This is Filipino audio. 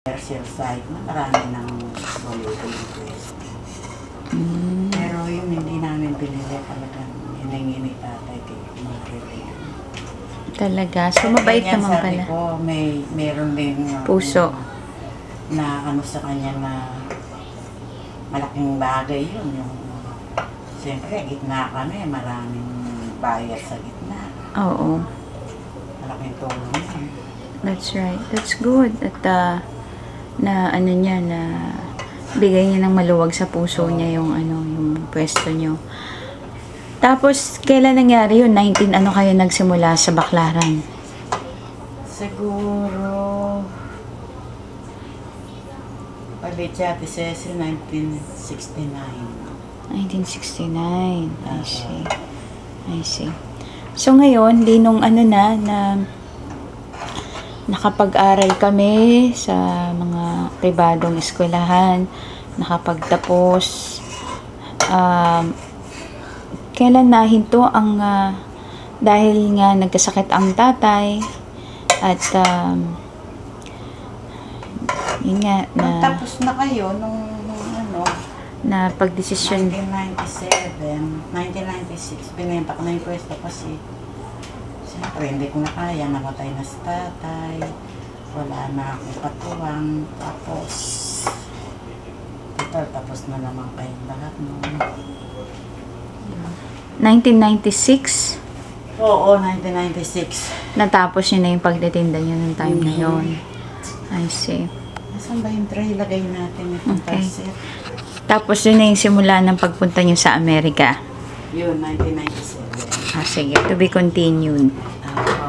commercial site na marami ng volleyball pwesto. Pero yung hindi namin pinili talagang hiningi ni tatay kay mga relay. Talaga? So, mabait Kaya naman sabi pala. ko, meron din Puso. na ano sa kanya na malaking bagay yun. Yung, siyempre, gitna kami, maraming bayad sa gitna. Oo. Malaking tulong yun. That's right. That's good. At na ano niya, na bigay niya ng maluwag sa puso niya yung yung pwesto niyo. Tapos, kailan nangyari yun? 19 ano kayo nagsimula sa Baclaran? Siguro Palichati Sesi, 1969. 1969. I see. I see. So ngayon, linong na nakapag-aral kami sa mga pribadong eskwelahan, nakapagtapos. Kailan nahinto ang dahil nga nagkasakit ang tatay at yun nga na Tapos na kayo nung na pagdesisyon 1996, binenta ko na yung pwesto kasi siyempre hindi ko na kaya, namatay na si tatay, wala na akong katuwang, tapos na naman kayong lahat nun. 1996 Oo, 1996. natapos yun na yung pagtitinda niyo ng time na yun. I see. Nasaan ba yung tray? Lagay natin itong Okay. kaset. Tapos yun na yung simula ng pagpunta niyo sa Amerika. Yun, 1997. Sige, to be continued. Ah,